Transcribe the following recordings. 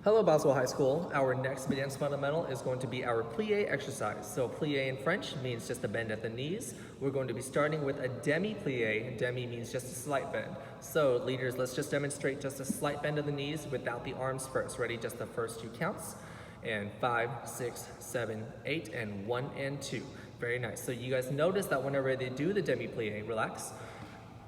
Hello Boswell High School. Our next advanced fundamental is going to be our plié exercise. So plié in French means just a bend at the knees. We're going to be starting with a demi-plié. Demi means just a slight bend. So leaders, let's just demonstrate just a slight bend of the knees without the arms first. Ready? Just the first two counts. And 5, 6, 7, 8, and 1 and 2. Very nice. So you guys notice that whenever they do the demi-plié, relax.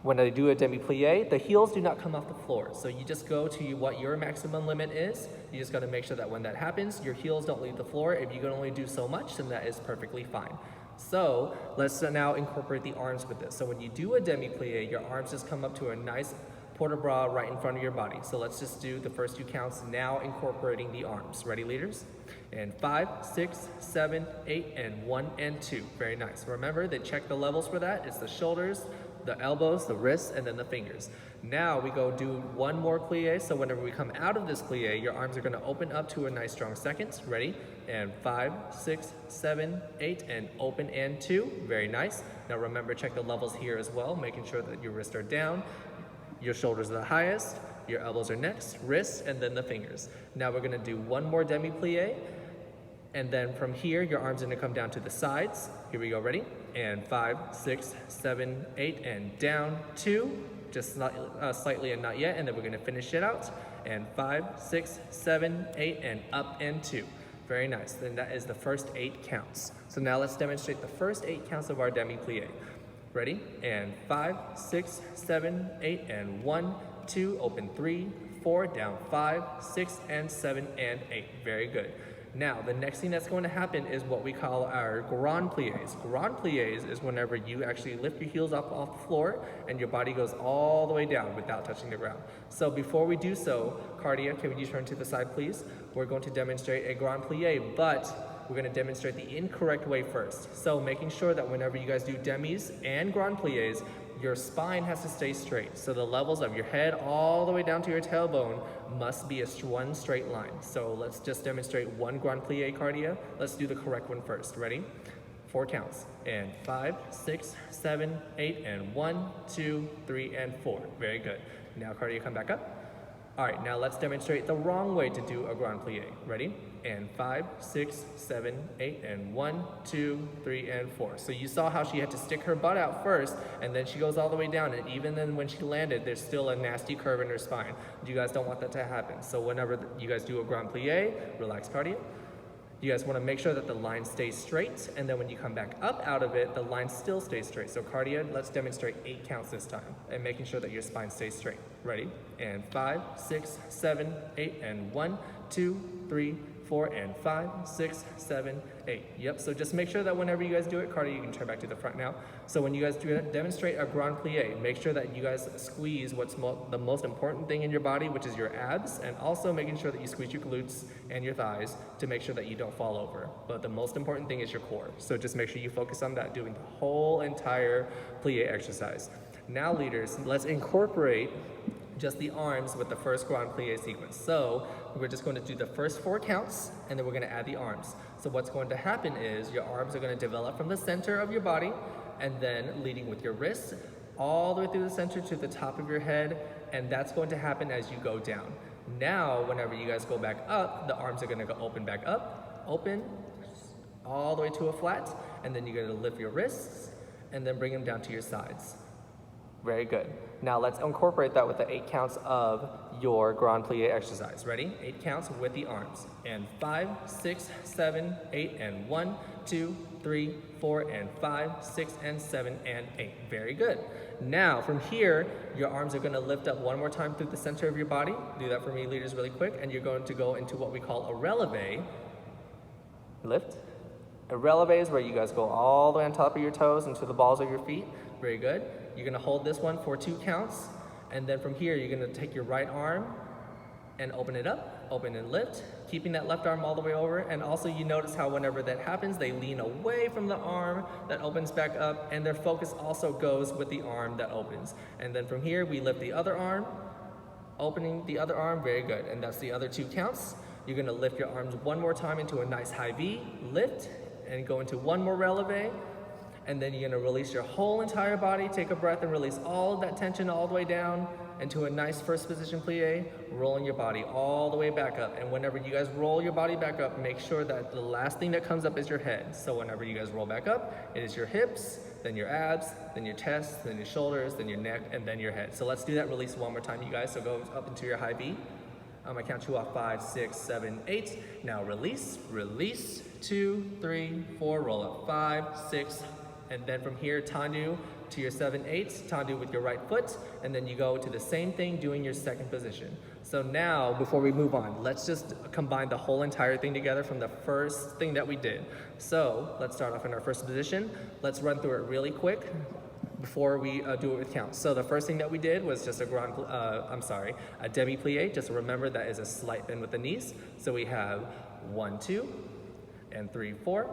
When I do a demi-plié, the heels do not come off the floor. So you just go to what your maximum limit is. You just gotta make sure that when that happens, your heels don't leave the floor. If you can only do so much, then that is perfectly fine. So let's now incorporate the arms with this. So when you do a demi-plié, your arms just come up to a nice port-de-bras right in front of your body. So let's just do the first two counts, now incorporating the arms. Ready, leaders? And 5, 6, 7, 8, and 1 and 2. Very nice. Remember, they check the levels for that. It's the shoulders, the elbows, the wrists, and then the fingers. Now we go do one more plié. So whenever we come out of this plié, your arms are gonna open up to a nice strong second. Ready? And 5, 6, 7, 8, and open and 2. Very nice. Now remember, check the levels here as well, making sure that your wrists are down, your shoulders are the highest, your elbows are next, wrists, and then the fingers. Now we're gonna do one more demi-plié. And then from here, your arms are gonna come down to the sides. Here we go, ready? And 5, 6, 7, 8, and down, 2. Just slightly and not yet, and then we're gonna finish it out. And 5, 6, 7, 8, and up and 2. Very nice, then that is the first 8 counts. So now let's demonstrate the first 8 counts of our demi-plié. Ready? And 5, 6, 7, 8, and 1, 2, open 3, 4, down 5, 6, and 7, and 8. Very good. Now, the next thing that's going to happen is what we call our grand pliés. Grand pliés is whenever you actually lift your heels up off the floor and your body goes all the way down without touching the ground. So before we do so, Cardia, can you turn to the side, please? We're going to demonstrate a grand plié, but we're going to demonstrate the incorrect way first. So making sure that whenever you guys do demis and grand pliés, your spine has to stay straight. So the levels of your head all the way down to your tailbone must be one straight line. So let's just demonstrate one grand plié, Cardia. Let's do the correct one first. Ready? 4 counts. And 5, 6, 7, 8, and 1, 2, 3, and 4. Very good. Now, Cardia, come back up. All right, now let's demonstrate the wrong way to do a grand plié. Ready? And 5, 6, 7, 8, and 1, 2, 3, and 4. So you saw how she had to stick her butt out first, and then she goes all the way down, and even then when she landed, there's still a nasty curve in her spine. You guys don't want that to happen. So whenever you guys do a grand plié, relax, Cardia. You guys want to make sure that the line stays straight, and then when you come back up out of it, the line still stays straight. So Cardia, let's demonstrate 8 counts this time, and making sure that your spine stays straight. Ready? And 5, 6, 7, 8, and 1, 2, 3, 4, and 5, 6, 7, 8. Yep, so just make sure that whenever you guys do it, Cardia, you can turn back to the front now. So when you guys do demonstrate a grand plié, make sure that you guys squeeze what's the most important thing in your body, which is your abs, and also making sure that you squeeze your glutes and your thighs to make sure that you don't fall over. But the most important thing is your core. So just make sure you focus on that, doing the whole entire plié exercise. Now, leaders, let's incorporate just the arms with the first grand plié sequence. So we're just going to do the first 4 counts, and then we're going to add the arms. So what's going to happen is your arms are going to develop from the center of your body, and then leading with your wrists all the way through the center to the top of your head, and that's going to happen as you go down. Now, whenever you guys go back up, the arms are going to go open back up, open, all the way to a flat, and then you're going to lift your wrists, and then bring them down to your sides. Very good. Now let's incorporate that with the 8 counts of your grand plié exercise. Ready? 8 counts with the arms. And 5, 6, 7, 8, and 1, 2, 3, 4, and 5, 6, and 7, and 8. Very good. Now from here, your arms are going to lift up one more time through the center of your body. Do that for me, leaders, really quick. And you're going to go into what we call a releve. Lift. A releve is where you guys go all the way on top of your toes into the balls of your feet. Very good. You're going to hold this one for 2 counts, and then from here you're going to take your right arm and open it up, open and lift, keeping that left arm all the way over. And also you notice how whenever that happens, they lean away from the arm that opens back up, and their focus also goes with the arm that opens. And then from here we lift the other arm, opening the other arm. Very good. And that's the other 2 counts. You're going to lift your arms one more time into a nice high V, lift, and go into one more releve. And then you're going to release your whole entire body, take a breath and release all of that tension all the way down. into a nice first position plie, rolling your body all the way back up. And whenever you guys roll your body back up, make sure that the last thing that comes up is your head. So whenever you guys roll back up, it is your hips, then your abs, then your chest, then your shoulders, then your neck, and then your head. So let's do that release one more time, you guys. So go up into your high V. I count you off 5, 6, 7, 8. Now release, release, 2, 3, 4, roll up 5, 6, and then from here, tendu to your 7, 8, tendu with your right foot, and then you go to the same thing doing your second position. So now, before we move on, let's just combine the whole entire thing together from the first thing that we did. So let's start off in our first position. Let's run through it really quick before we do it with counts. So the first thing that we did was just a demi plie. Just remember that is a slight bend with the knees. So we have 1, 2, and 3, 4,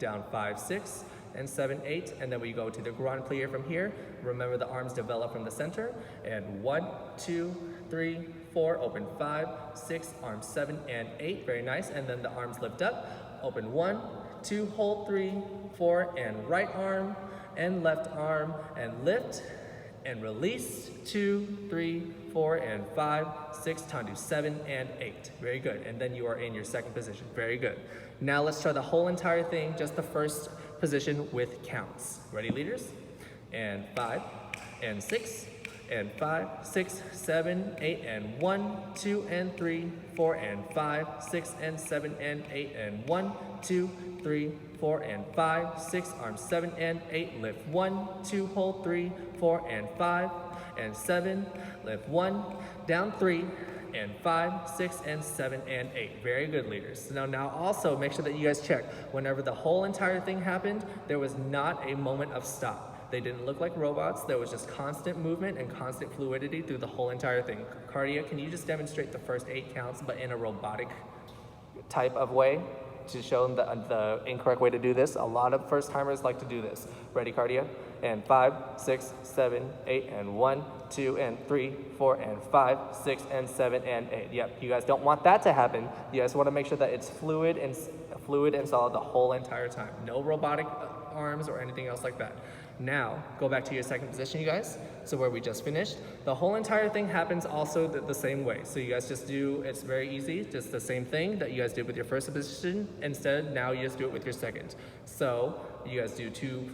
down 5, 6, and 7, 8, and then we go to the grand plie from here. Remember the arms develop from the center, and 1, 2, 3, 4, open 5, 6, arms 7 and 8, very nice, and then the arms lift up, open 1, 2, hold 3, 4, and right arm, and left arm, and lift, and release, 2, 3, 4, and 5, 6, tendu 7 and 8. Very good. And then you are in your second position. Very good. Now let's try the whole entire thing, just the first position with counts. Ready, leaders? And 5, and 6, and 5, 6, 7, 8, and 1, 2, and 3, 4, and 5, 6, and 7, and 8, and 1, 2, 3, 4, and 5, 6, arms 7 and 8, lift 1, 2, hold 3, 4, and 5, and 7, lift 1, down 3, and 5, 6, and 7, and 8. Very good, leaders. Now also make sure that you guys check. Whenever the whole entire thing happened, there was not a moment of stop. They didn't look like robots. There was just constant movement and constant fluidity through the whole entire thing. Cardia, can you just demonstrate the first 8 counts, but in a robotic type of way to show them the incorrect way to do this? A lot of first timers like to do this. Ready, Cardia? And 5, 6, 7, 8, and 1, 2, and 3, 4, and 5, 6, and 7, and 8. Yep, you guys don't want that to happen. You guys want to make sure that it's fluid and solid the whole entire time. No robotic arms or anything else like that. Now, go back to your second position, you guys. So where we just finished. The whole entire thing happens also the same way. So you guys just do, it's very easy, just the same thing that you guys did with your first position. Instead, now you just do it with your second. So you guys do two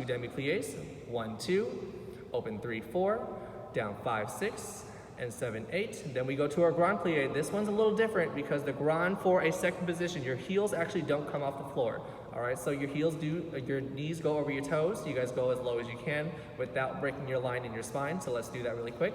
demi plies, 1, 2, open 3, 4, down 5, 6, and 7, 8. Then we go to our grand plie. This one's a little different because the grand for a second position, your heels actually don't come off the floor. All right, so your knees go over your toes. You guys go as low as you can without breaking your line in your spine. So let's do that really quick.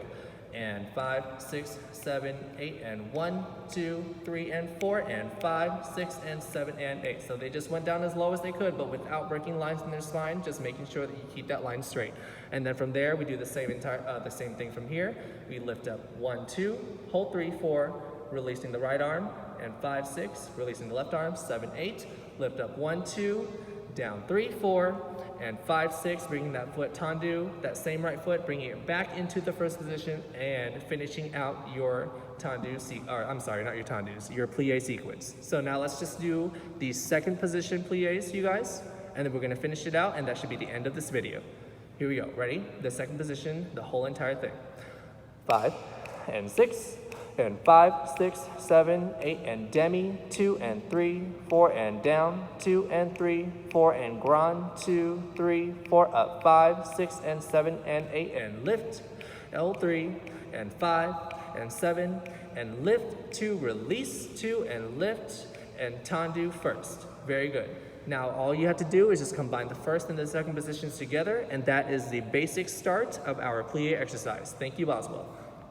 And 5, 6, 7, 8, and 1, 2, 3, and 4, and 5, 6, and 7, and 8. So they just went down as low as they could, but without breaking lines in their spine, just making sure that you keep that line straight. And then from there, we do the same thing from here. We lift up 1, 2, hold 3, 4, releasing the right arm, and 5, 6, releasing the left arm, 7, 8, lift up 1, 2, down 3, 4, and 5, 6, bringing that foot tendu, that same right foot, bringing it back into the first position and finishing out your your plie sequence. So now let's just do the second position plies, you guys, and then we're gonna finish it out, and that should be the end of this video. Here we go, ready? The second position, the whole entire thing. 5, and 6, and 5, 6, 7, 8, and demi, 2, and 3, 4, and down, 2, and 3, 4, and grand, 2, 3, 4, up, 5, 6, and 7, and 8, and lift, L3, and 5, and 7, and lift, 2, release, 2, and lift, and tendu first. Very good. Now all you have to do is just combine the first and the second positions together, and that is the basic start of our plie exercise. Thank you, Boswell.